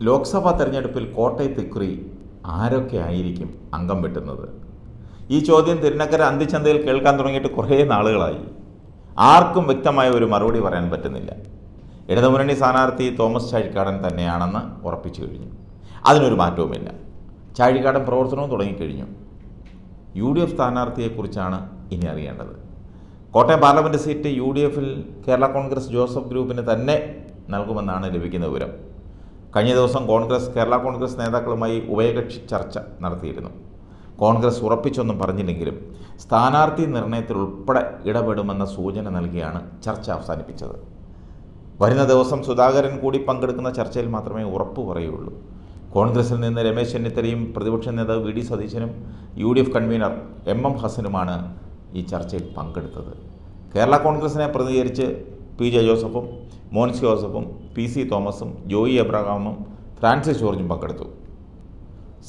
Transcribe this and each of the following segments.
ലോക്സഭാ തെരഞ്ഞെടുപ്പിൽ കോട്ടയത്ത് ഇക്കുറി ആരൊക്കെ ആയിരിക്കും അംഗം വെട്ടുന്നത്? ഈ ചോദ്യം തിരുനക്കര അന്തിച്ചന്തയിൽ കേൾക്കാൻ തുടങ്ങിയിട്ട് കുറേ നാളുകളായി. ആർക്കും വ്യക്തമായ ഒരു മറുപടി പറയാൻ പറ്റുന്നില്ല. ഇടതുമുന്നണി സ്ഥാനാർത്ഥി തോമസ് ചാഴിക്കാടൻ തന്നെയാണെന്ന് ഉറപ്പിച്ചു കഴിഞ്ഞു. അതിനൊരു മാറ്റവുമില്ല. ചാഴിക്കാടൻ പ്രവർത്തനവും തുടങ്ങിക്കഴിഞ്ഞു. UDF സ്ഥാനാർത്ഥിയെക്കുറിച്ചാണ് ഇനി അറിയേണ്ടത്. കോട്ടയം പാർലമെൻറ്റ് സീറ്റ് UDFൽ കേരള കോൺഗ്രസ് ജോസഫ് ഗ്രൂപ്പിന് തന്നെ നൽകുമെന്നാണ് ലഭിക്കുന്ന വിവരം. കഴിഞ്ഞ ദിവസം കേരള കോൺഗ്രസ് നേതാക്കളുമായി ഉഭയകക്ഷി ചർച്ച നടത്തിയിരുന്നു. കോൺഗ്രസ് ഉറപ്പിച്ചൊന്നും പറഞ്ഞില്ലെങ്കിലും സ്ഥാനാർത്ഥി നിർണയത്തിൽ ഉൾപ്പെടെ ഇടപെടുമെന്ന സൂചന നൽകിയാണ് ചർച്ച അവസാനിപ്പിച്ചത്. വരുന്ന ദിവസം സുധാകരൻ കൂടി പങ്കെടുക്കുന്ന ചർച്ചയിൽ മാത്രമേ ഉറപ്പ് പറയുള്ളൂ. കോൺഗ്രസിൽ നിന്ന് രമേശ് ചെന്നിത്തലയും പ്രതിപക്ഷ നേതാവ് VD സതീശനും UDF കൺവീനർ MM ഹസനുമാണ് ഈ ചർച്ചയിൽ പങ്കെടുത്തത്. കേരള കോൺഗ്രസിനെ പ്രതികരിച്ച് PJ ജോസഫും മോൻസ് ജോസഫും PC തോമസും ജോയി എബ്രഹാമും ഫ്രാൻസിസ് ജോർജും പങ്കെടുത്തു.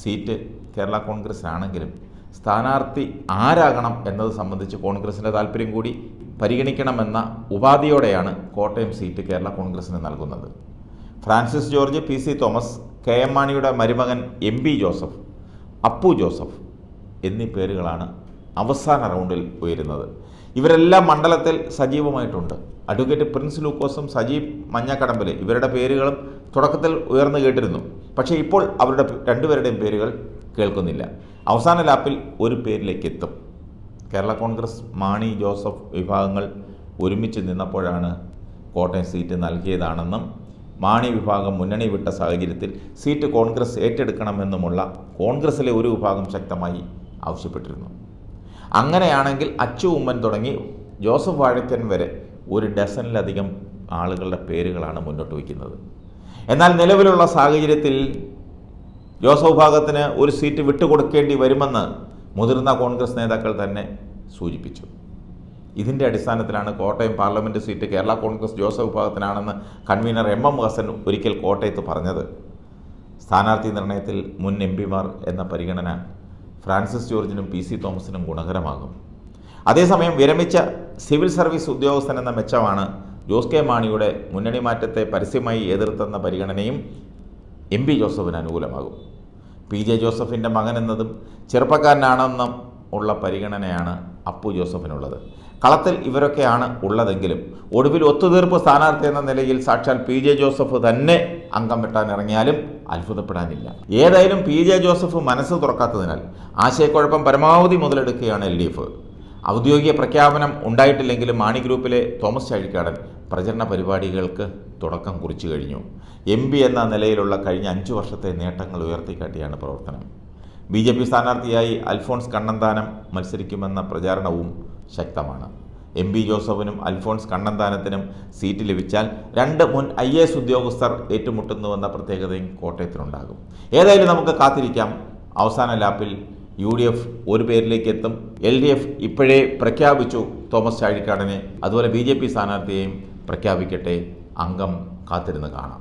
സീറ്റ് കേരള കോൺഗ്രസിനാണെങ്കിലും സ്ഥാനാർത്ഥി ആരാകണം എന്നത് സംബന്ധിച്ച് കോൺഗ്രസിൻ്റെ താല്പര്യം കൂടി പരിഗണിക്കണമെന്ന ഉപാധിയോടെയാണ് കോട്ടയം സീറ്റ് കേരള കോൺഗ്രസിന് നൽകുന്നത്. Francis George, PC Thomas, KM മാണിയുടെ മരുമകൻ MB ജോസഫ്, അപ്പു ജോസഫ് എന്നീ പേരുകളാണ് അവസാന റൗണ്ടിൽ ഉയരുന്നത്. ഇവരെല്ലാം മണ്ഡലത്തിൽ സജീവമായിട്ടുണ്ട്. അഡ്വക്കേറ്റ് പ്രിൻസ് ലൂക്കോസും സജീവ് മഞ്ഞക്കടമ്പിൽ ഇവരുടെ പേരുകളും തുടക്കത്തിൽ ഉയർന്നു കേട്ടിരുന്നു. പക്ഷേ ഇപ്പോൾ അവരുടെ രണ്ടുപേരുടെയും പേരുകൾ കേൾക്കുന്നില്ല. അവസാന ലാപ്പിൽ ഒരു പേരിലേക്ക് എത്തും. കേരള കോൺഗ്രസ് മാണി ജോസഫ് വിഭാഗങ്ങൾ ഒരുമിച്ച് നിന്നപ്പോഴാണ് കോട്ടയം സീറ്റ് നൽകിയതാണെന്നും മാണി വിഭാഗം മുന്നണി വിട്ട സാഹചര്യത്തിൽ സീറ്റ് കോൺഗ്രസ് ഏറ്റെടുക്കണമെന്നുമുള്ള കോൺഗ്രസിലെ ഒരു വിഭാഗം ശക്തമായി ആവശ്യപ്പെട്ടിരുന്നു. അങ്ങനെയാണെങ്കിൽ അച്ചു ഉമ്മൻ തുടങ്ങി ജോസഫ് വാഴക്കൻ വരെ ഒരു ഡസനിലധികം ആളുകളുടെ പേരുകളാണ് മുന്നോട്ട് വയ്ക്കുന്നത്. എന്നാൽ നിലവിലുള്ള സാഹചര്യത്തിൽ ജോസഫ് വിഭാഗത്തിന് ഒരു സീറ്റ് വിട്ടുകൊടുക്കേണ്ടി വരുമെന്ന് മുതിർന്ന കോൺഗ്രസ് നേതാക്കൾ തന്നെ സൂചിപ്പിച്ചു. ഇതിൻ്റെ അടിസ്ഥാനത്തിലാണ് Kottayam parliament seat Kerala Congress Joseph വിഭാഗത്തിനാണെന്ന് കൺവീനർ MM ഹസൻ ഒരിക്കൽ കോട്ടയത്ത് പറഞ്ഞത്. സ്ഥാനാർത്ഥി നിർണയത്തിൽ മുൻ MPമാർ എന്ന പരിഗണന ഫ്രാൻസിസ് ജോർജിനും PC തോമസിനും ഗുണകരമാകും. അതേസമയം വിരമിച്ച സിവിൽ സർവീസ് ഉദ്യോഗസ്ഥൻ എന്ന മെച്ചമാണ് ജോസ് കെ മാണിയുടെ മുന്നണി മാറ്റത്തെ പരസ്യമായി എതിർത്തെന്ന പരിഗണനയും MB ജോസഫിന് അനുകൂലമാകും. PJ ജോസഫിൻ്റെ മകൻ എന്നതും ചെറുപ്പക്കാരനാണെന്നും ഉള്ള പരിഗണനയാണ് അപ്പു ജോസഫിനുള്ളത്. കളത്തിൽ ഇവരൊക്കെയാണ് ഉള്ളതെങ്കിലും ഒടുവിൽ ഒത്തുതീർപ്പ് സ്ഥാനാർത്ഥി എന്ന നിലയിൽ സാക്ഷാൽ PJ ജോസഫ് തന്നെ അംഗം വെട്ടാനിറങ്ങിയാലും അത്ഭുതപ്പെടാനില്ല. ഏതായാലും PJ ജോസഫ് മനസ്സ് തുറക്കാത്തതിനാൽ ആശയക്കുഴപ്പം പരമാവധി മുതലെടുക്കുകയാണ് LDF. ഔദ്യോഗിക പ്രഖ്യാപനം ഉണ്ടായിട്ടില്ലെങ്കിലും മാണി ഗ്രൂപ്പിലെ തോമസ് ചാഴിക്കാടൻ പ്രചരണ പരിപാടികൾക്ക് തുടക്കം കുറിച്ചു കഴിഞ്ഞു. MB എന്ന നിലയിലുള്ള കഴിഞ്ഞ 5 വർഷത്തെ നേട്ടങ്ങൾ ഉയർത്തിക്കാട്ടിയാണ് പ്രവർത്തനം. BJP സ്ഥാനാർത്ഥിയായി അൽഫോൺസ് കണ്ണന്താനം മത്സരിക്കുമെന്ന പ്രചാരണവും ശക്തമാണ്. MB ജോസഫിനും അൽഫോൺസ് കണ്ണന്താനത്തിനും സീറ്റ് ലഭിച്ചാൽ 2 മുൻ IAS ഉദ്യോഗസ്ഥർ ഏറ്റുമുട്ടുന്നുവെന്ന പ്രത്യേകതയും കോട്ടയത്തിനുണ്ടാകും. ഏതായാലും നമുക്ക് കാത്തിരിക്കാം. അവസാന ലാപ്പിൽ UDF ഒരു പേരിലേക്ക് എത്തും. LDF ഇപ്പോഴേ പ്രഖ്യാപിച്ചു തോമസ് ചാഴിക്കാടനെ. അതുപോലെ BJP സ്ഥാനാർത്ഥിയെയും പ്രഖ്യാപിക്കട്ടെ. അംഗം കാത്തിരുന്ന് കാണാം.